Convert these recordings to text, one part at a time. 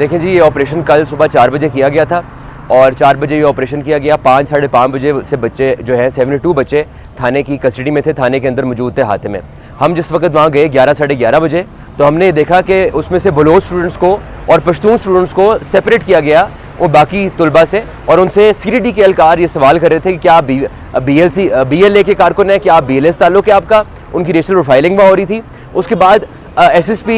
देखें जी, ये ऑपरेशन कल सुबह 4 बजे किया गया था और 4 बजे ये ऑपरेशन किया गया। 5 साढ़े 5 बजे से बच्चे जो है 72 बच्चे थाने की कस्टडी में थे, थाने के अंदर मौजूद थे हाथे में। हम जिस वक्त वहाँ गए 11 साढ़े 11 बजे, तो हमने देखा कि उसमें से बलोच स्टूडेंट्स को और पश्तून स्टूडेंट्स को सेपरेट किया गया वो बाकी तुलबा से, और उनसे CDD के एहलकार ये सवाल कर रहे थे कि क्या आप BLA के कारकुन हैं, क्या आप BLS ताल्लुक है आपका। उनकी रेशनल प्रोफाइलिंग वहाँ हो रही थी। उसके बाद SSP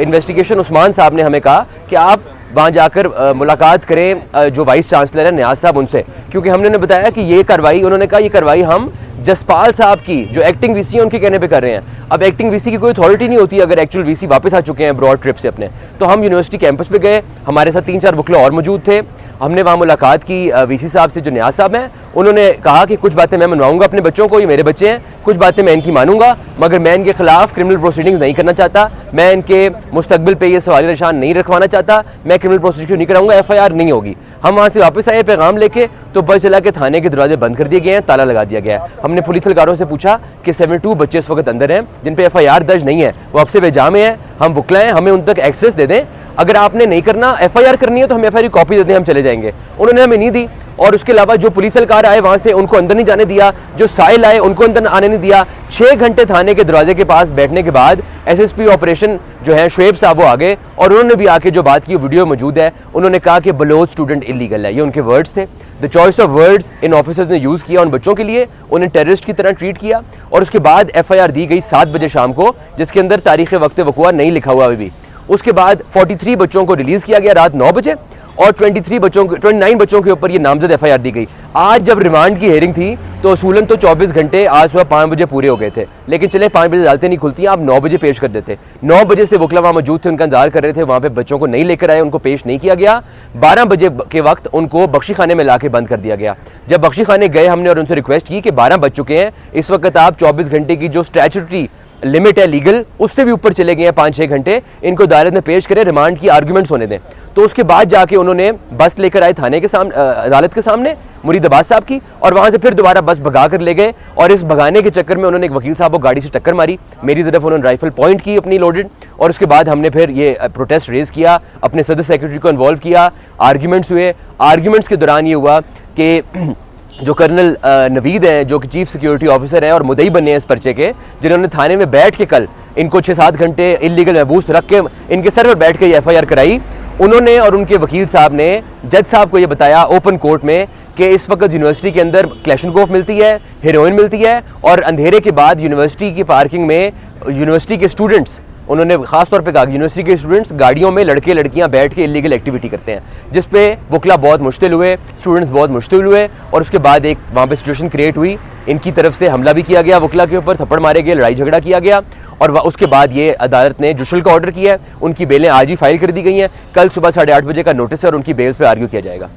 इन्वेस्टिगेशन उस्मान साहब ने हमें कहा कि आप वहाँ जाकर मुलाकात करें जो वाइस चांसलर है नियाज साहब उनसे, क्योंकि हमने उन्हें बताया कि ये कार्रवाई, उन्होंने कहा ये कार्रवाई हम जसपाल साहब की जो एक्टिंग VC है उनके कहने पे कर रहे हैं। अब एक्टिंग VC की कोई अथॉरिटी नहीं होती अगर एक्चुअल VC वापस आ चुके हैं ब्रॉड ट्रिप से अपने। तो हम यूनिवर्सिटी कैंपस पे गए, हमारे साथ 3-4 वकला और मौजूद थे। हमने वहाँ मुलाकात की VC साहब से जो नियाज साहब हैं। उन्होंने कहा कि कुछ बातें मैं मनवाऊंगा अपने बच्चों को, ये मेरे बच्चे हैं, कुछ बातें मैं इनकी मानूंगा, मगर मैं इनके खिलाफ क्रिमिनल प्रोसीडिंग्स नहीं करना चाहता, मैं इनके मुस्तकबिल पे ये सवाल निशान नहीं रखवाना चाहता, मैं क्रिमिनल प्रोसीक्यूशन नहीं कराऊंगा, FIR नहीं होगी। हम वहाँ से वापस आए पैगाम लेके, तो पता चला कि थाने के दरवाजे बंद कर दिए गए हैं, ताला लगा दिया गया है। हमने पुलिस एहलकारों से पूछा कि 72 बच्चे इस वक्त अंदर हैं जिन पे FIR दर्ज नहीं है, वो आपसे बेजामे हैं, हम वकला हैं, हमें उन तक एक्सेस दे दें। अगर आपने नहीं करना, FIR करनी है तो हम FIR की कॉपी दे दें, हम चले जाएंगे। उन्होंने हमें नहीं दी। और उसके अलावा जो पुलिस एहलकार आए वहाँ से उनको अंदर नहीं जाने दिया, जो साहिल आए उनको अंदर आने नहीं दिया। 6 घंटे थाने के दरवाजे के पास बैठने के बाद SSP ऑपरेशन जो है शुएब साहब वो आ गए, और उन्होंने भी आके जो बात की वीडियो मौजूद है, उन्होंने कहा कि बलोच स्टूडेंट इलीगल है। ये उनके वर्ड्स थे। The choice of words in officers ने यूज़ किया उन बच्चों के लिए, उन्हें टेररिस्ट की तरह ट्रीट किया। और उसके बाद FIR दी गई 7 बजे शाम को, जिसके अंदर तारीख़ वक्त वक़ुआ नहीं लिखा हुआ अभी भी। उसके बाद 43 बच्चों को रिलीज़ किया गया रात 9 बजे, और 29 बच्चों के ऊपर ये नामजद FIR दी गई। आज जब रिमांड की हेयरिंग थी तो असूलन तो 24 घंटे आज सुबह 5 बजे पूरे हो गए थे, लेकिन चले 5 बजे अदालतें नहीं खुलती, आप 9 बजे पेश कर देते। 9 बजे से वकला वहाँ मौजूद थे, उनका इंतजार कर रहे थे, वहाँ पे बच्चों को नहीं लेकर आए, उनको पेश नहीं किया गया। 12 बजे के वक्त उनको बख्शी खाने में ला के बंद कर दिया गया। जब बख्शी खाने गए हमने और उनसे रिक्वेस्ट की कि 12 बज चुके हैं, इस वक्त आप 24 घंटे की जो स्टैट्यूटरी लिमिट है लीगल, उससे भी ऊपर चले गए हैं 5-6 घंटे, इनको अदालत में पेश करें, रिमांड की आर्गूमेंट्स होने दें। तो उसके बाद जाके उन्होंने बस लेकर आए थाने के सामने, अदालत के सामने मुरीद अब्बास साहब की, और वहाँ से फिर दोबारा बस भगा कर ले गए। और इस भगाने के चक्कर में उन्होंने एक वकील साहब को गाड़ी से टक्कर मारी, मेरी तरफ उन्होंने राइफल पॉइंट की अपनी लोडेड, और उसके बाद हमने फिर ये प्रोटेस्ट रेज़ किया, अपने सदर सेक्रेटरी को इन्वॉल्व किया, आर्ग्यूमेंट्स हुए। आर्ग्यूमेंट्स के दौरान ये हुआ कि जो कर्नल नवीद हैं, जो कि चीफ सिक्योरिटी ऑफिसर हैं और मुदई बने हैं इस पर्चे के, जिन्होंने थाने में बैठ के कल इनको 6-7 घंटे इलीगल महबूस रख के इनके सर पर बैठ के ये FIR कराई, उन्होंने और उनके वकील साहब ने जज साहब को ये बताया ओपन कोर्ट में कि इस वक्त यूनिवर्सिटी के अंदर क्लैशनकोफ मिलती है, हेरोइन मिलती है, और अंधेरे के बाद यूनिवर्सिटी की पार्किंग में यूनिवर्सिटी के स्टूडेंट्स, उन्होंने खास तौर पे कहा यूनिवर्सिटी के स्टूडेंट्स गाड़ियों में लड़के लड़कियां बैठ के इलीगल एक्टिविटी करते हैं, जिस पे वकला बहुत मुश्तिल हुए, स्टूडेंट्स बहुत मुश्तिल हुए। और उसके बाद एक वहाँ पे सिचुएशन क्रिएट हुई, इनकी तरफ से हमला भी किया गया वकला के ऊपर, थप्पड़ मारे गए, लड़ाई झगड़ा किया गया। और उसके बाद ये अदालत ने जुशल का ऑर्डर किया है, उनकी बेलें आज ही फाइल कर दी गई हैं। कल सुबह 8:30 बजे का नोटिस है और उनकी बेल्स पे आर्ग्यू किया जाएगा।